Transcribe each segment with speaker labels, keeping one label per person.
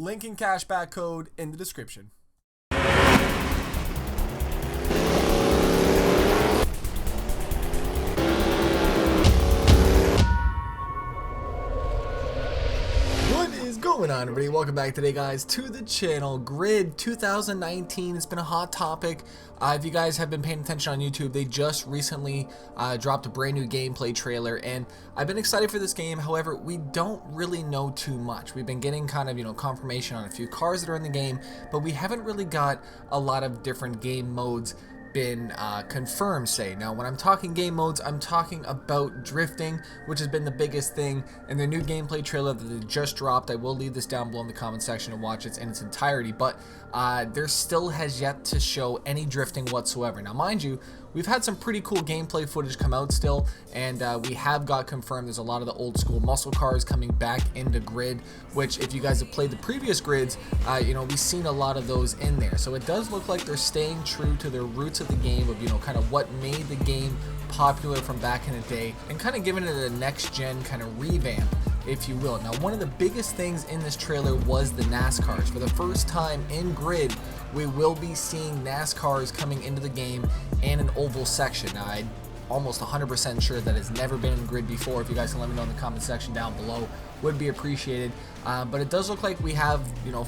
Speaker 1: Link and cashback code in the description. What is going on, everybody? Welcome back today, guys, to the channel. Grid 2019. It's been a hot topic. If you guys have been paying attention on YouTube, they just recently dropped a brand new gameplay trailer, and I've been excited for this game. However, we don't really know too much. We've been getting kind of, confirmation on a few cars that are in the game, but we haven't really got a lot of different game modes been confirmed, say. Now, when I'm talking game modes, I'm talking about drifting, which has been the biggest thing in the new gameplay trailer that they just dropped. I will leave this down below in the comment section to watch it in its entirety, but there still has yet to show any drifting whatsoever. Now, mind you, we've had some pretty cool gameplay footage come out still, and we have got confirmed there's a lot of the old school muscle cars coming back into Grid, which, if you guys have played the previous grids, we've seen a lot of those in there. So it does look like they're staying true to their roots of the game, of kind of what made the game popular from back in the day, and kind of giving it a next gen kind of revamp, if you will. Now, one of the biggest things in this trailer was the NASCARs. For the first time in Grid, we will be seeing NASCARs coming into the game and an oval section. Now, I'm almost 100% sure that it's never been in Grid before. If you guys can let me know in the comment section down below, would be appreciated. But it does look like we have,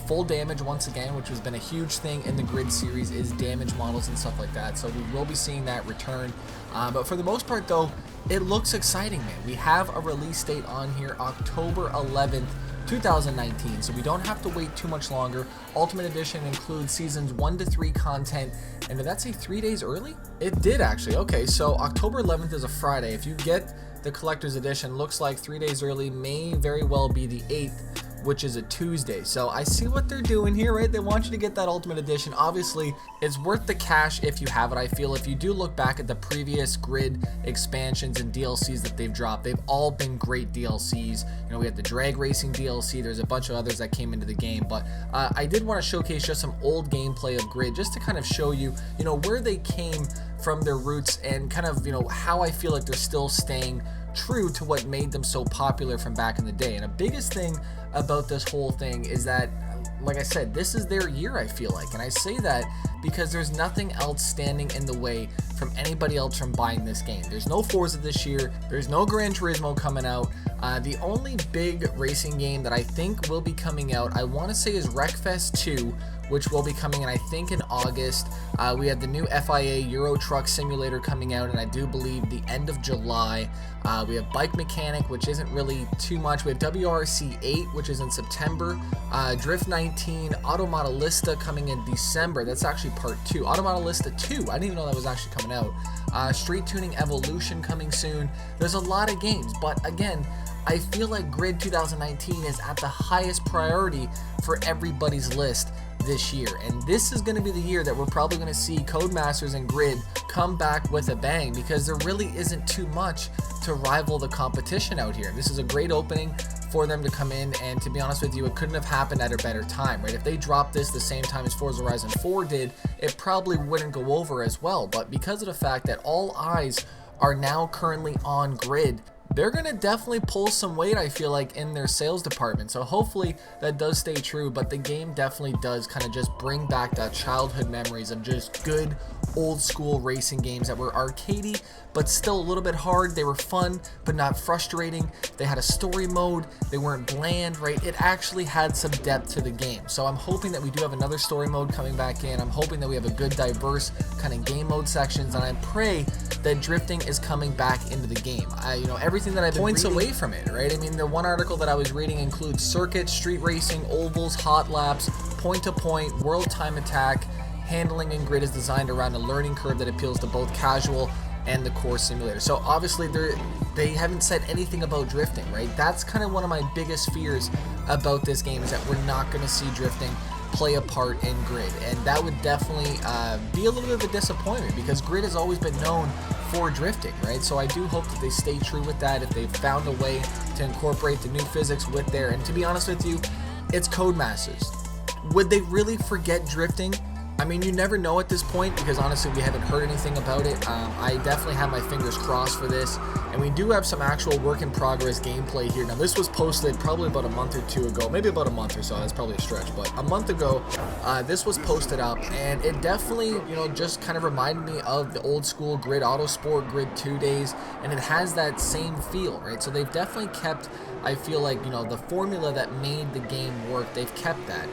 Speaker 1: full damage once again, which has been a huge thing in the Grid series, is damage models and stuff like that. So we will be seeing that return. But for the most part, though, it looks exciting, man. We have a release date on here, October 11th, 2019, so we don't have to wait too much longer. Ultimate Edition includes seasons 1 to 3 content, and did that say 3 days early? It did, actually. Okay, so October 11th is a Friday. If you get the Collector's Edition, looks like 3 days early may very well be the 8th, which is a Tuesday. So I see what they're doing here, right? They want you to get that Ultimate Edition. Obviously, it's worth the cash if you have it. I feel if you do look back at the previous Grid expansions and DLCs that they've dropped, they've all been great DLCs. We had the drag racing DLC. There's a bunch of others that came into the game, but I did want to showcase just some old gameplay of Grid, just to kind of show you, where they came from, their roots, and kind of, how I feel like they're still staying true to what made them so popular from back in the day. And the biggest thing about this whole thing is that, like I said, this is their year, I feel like. And I say that because there's nothing else standing in the way from anybody else from buying this game. There's no Forza this year. There's no Gran Turismo coming out. The only big racing game that I think will be coming out, I want to say, is Wreckfest 2, which will be coming in, I think, in August. We have the new FIA Euro Truck Simulator coming out, and I do believe the end of July. We have Bike Mechanic, which isn't really too much. We have WRC 8, which is in September. Drift 19, Automodelista coming in December. That's actually part 2. Automodelista 2, I didn't even know that was actually coming out. Street Tuning Evolution coming soon. There's a lot of games, but again, I feel like Grid 2019 is at the highest priority for everybody's list this year, and this is going to be the year that we're probably going to see Codemasters and Grid come back with a bang, because there really isn't too much to rival the competition out here. This is a great opening for them to come in, and to be honest with you, it couldn't have happened at a better time, right? If they dropped this the same time as Forza Horizon 4 did, it probably wouldn't go over as well. But because of the fact that all eyes are now currently on Grid, they're going to definitely pull some weight, I feel like, in their sales department. So hopefully that does stay true, but the game definitely does kind of just bring back that childhood memories of just good old school racing games that were arcadey, but still a little bit hard. They were fun, but not frustrating. They had a story mode. They weren't bland, right? It actually had some depth to the game. So I'm hoping that we do have another story mode coming back in. I'm hoping that we have a good, diverse kind of game mode sections, and I pray that drifting is coming back into the game. Everything that I've been points away from it, right? I mean, the one article that I was reading includes circuit, street racing, ovals, hot laps, point-to-point, world time attack. Handling in Grid is designed around a learning curve that appeals to both casual and the core simulator. So obviously they haven't said anything about drifting, right? That's kind of one of my biggest fears about this game, is that we're not going to see drifting play a part in Grid, and that would definitely be a little bit of a disappointment, because Grid has always been known for drifting, right? So I do hope that they stay true with that, if they've found a way to incorporate the new physics with there. And to be honest with you, it's Codemasters. Would they really forget drifting I mean, you never know at this point because honestly we haven't heard anything about it. I definitely have my fingers crossed for this, and we do have some actual work in progress gameplay here. Now this was posted probably about a month or two ago, maybe about a month or so, that's probably a stretch, but a month ago this was posted up, and it definitely, you know, just kind of reminded me of the old school Grid Autosport Grid 2 days, and it has that same feel, right? So they've definitely kept, I feel like, you know, the formula that made the game work, they've kept that.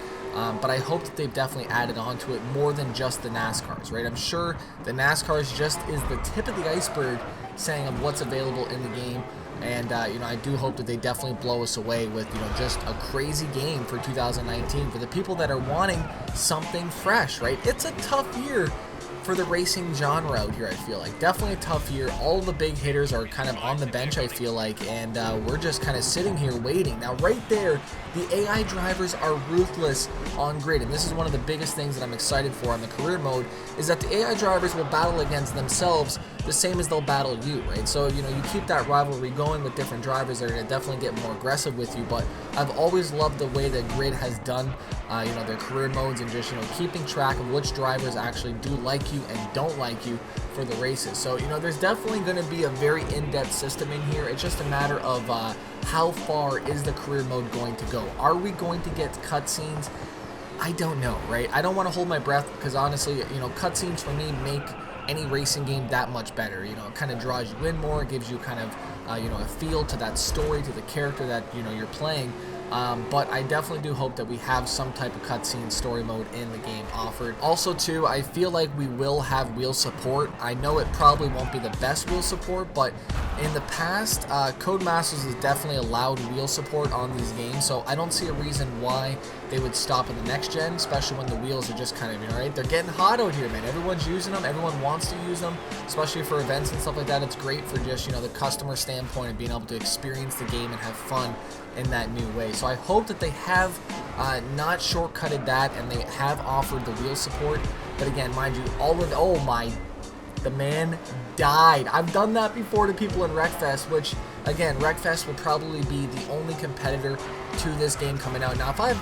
Speaker 1: But I hope that they've definitely added on to it more than just the NASCARs, right? I'm sure the NASCARs just is the tip of the iceberg saying of what's available in the game. And, you know, I do hope that they definitely blow us away with, you know, just a crazy game for 2019 for the people that are wanting something fresh, right? It's a tough year for the racing genre out here, I feel like. Definitely a tough year. All the big hitters are kind of on the bench, I feel like, and we're just kind of sitting here waiting. Now, right there, the AI drivers are ruthless on grid, and this is one of the biggest things that I'm excited for on the career mode, is that the AI drivers will battle against themselves the same as they'll battle you, right? So, you know, you keep that rivalry going with different drivers that are going to definitely get more aggressive with you, but I've always loved the way that Grid has done, you know, their career modes and just, you know, keeping track of which drivers actually do like you and don't like you for the races. So, you know, there's definitely going to be a very in-depth system in here. It's just a matter of how far is the career mode going to go? Are we going to get cutscenes? I don't know, right? I don't want to hold my breath because honestly, you know, cutscenes for me make any racing game that much better. You know, it kind of draws you in more, it gives you kind of, you know, a feel to that story, to the character that, you know, you're playing. But I definitely do hope that we have some type of cutscene story mode in the game offered. Also, too, I feel like we will have wheel support. I know it probably won't be the best wheel support, but in the past, Codemasters has definitely allowed wheel support on these games, so I don't see a reason why they would stop in the next gen, especially when the wheels are just kind of, you know, right? They're getting hot out here, man. Everyone's using them. Everyone wants to use them, especially for events and stuff like that. It's great for just, you know, the customer standpoint of being able to experience the game and have fun in that new way. So I hope that they have not shortcutted that and they have offered the wheel support. But again, mind you, all of oh my, the man died. I've done that before to people in Wreckfest, which again, Wreckfest will probably be the only competitor to this game coming out. Now, if I've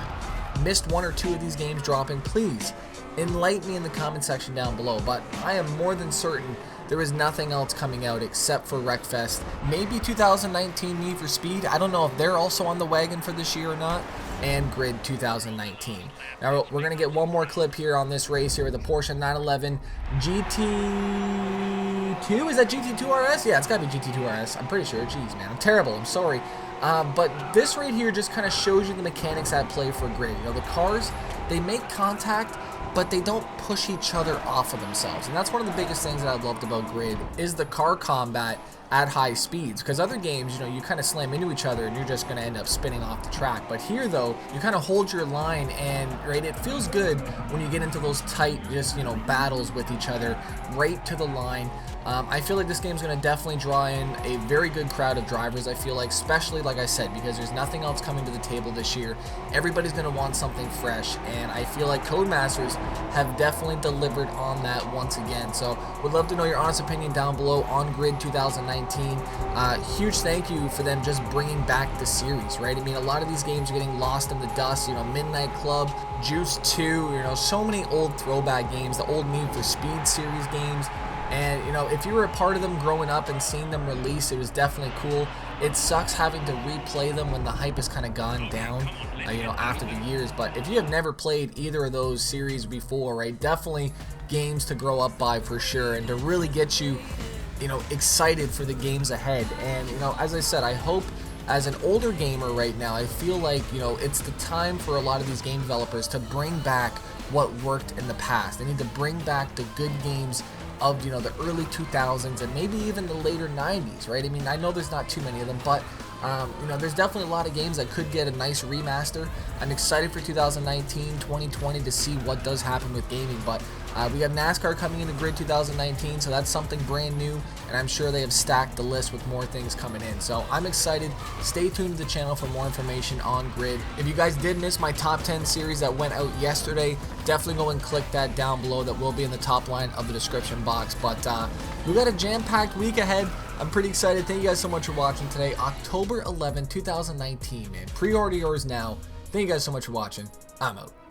Speaker 1: missed one or two of these games dropping, please enlighten me in the comment section down below. But I am more than certain there is nothing else coming out except for Wreckfest. Maybe 2019 Need for Speed. I don't know if they're also on the wagon for this year or not. And Grid 2019. Now we're gonna get one more clip here on this race here with the Porsche 911 GT2. Is that GT2 RS? Yeah, it's gotta be GT2 RS. I'm pretty sure. Jeez, man, I'm terrible. I'm sorry. But this right here just kind of shows you the mechanics at play for Grid. You know, the cars, they make contact, but they don't push each other off of themselves. And that's one of the biggest things that I've loved about Grid is the car combat at high speeds. Because other games, you know, you kind of slam into each other and you're just going to end up spinning off the track. But here, though, you kind of hold your line and, right, it feels good when you get into those tight, just, you know, battles with each other right to the line. I feel like this game's going to definitely draw in a very good crowd of drivers, I feel like, especially, like I said, because there's nothing else coming to the table this year. Everybody's going to want something fresh, and I feel like Codemasters have definitely delivered on that once again. So, would love to know your honest opinion down below on Grid 2019. Huge thank you for them just bringing back the series, right? I mean, a lot of these games are getting lost in the dust, you know, Midnight Club, Juice 2, you know, so many old throwback games, the old Need for Speed series games. And, you know, if you were a part of them growing up and seeing them release, it was definitely cool. It sucks having to replay them when the hype has kind of gone down, you know, after the years. But if you have never played either of those series before, right, definitely games to grow up by for sure and to really get you, you know, excited for the games ahead. And, you know, as I said, I hope as an older gamer right now, I feel like, you know, it's the time for a lot of these game developers to bring back what worked in the past. They need to bring back the good games of, you know, the early 2000s and maybe even the later 90s, right? I mean, I know there's not too many of them, but you know, there's definitely a lot of games that could get a nice remaster. I'm excited for 2019, 2020 to see what does happen with gaming, but we have NASCAR coming into Grid 2019, so that's something brand new, and I'm sure they have stacked the list with more things coming in. So I'm excited. Stay tuned to the channel for more information on Grid. If you guys did miss my top 10 series that went out yesterday, definitely go and click that down below. That will be in the top line of the description box. But we got a jam-packed week ahead. I'm pretty excited. Thank you guys so much for watching today. October 11, 2019, man. Pre-order yours now. Thank you guys so much for watching. I'm out.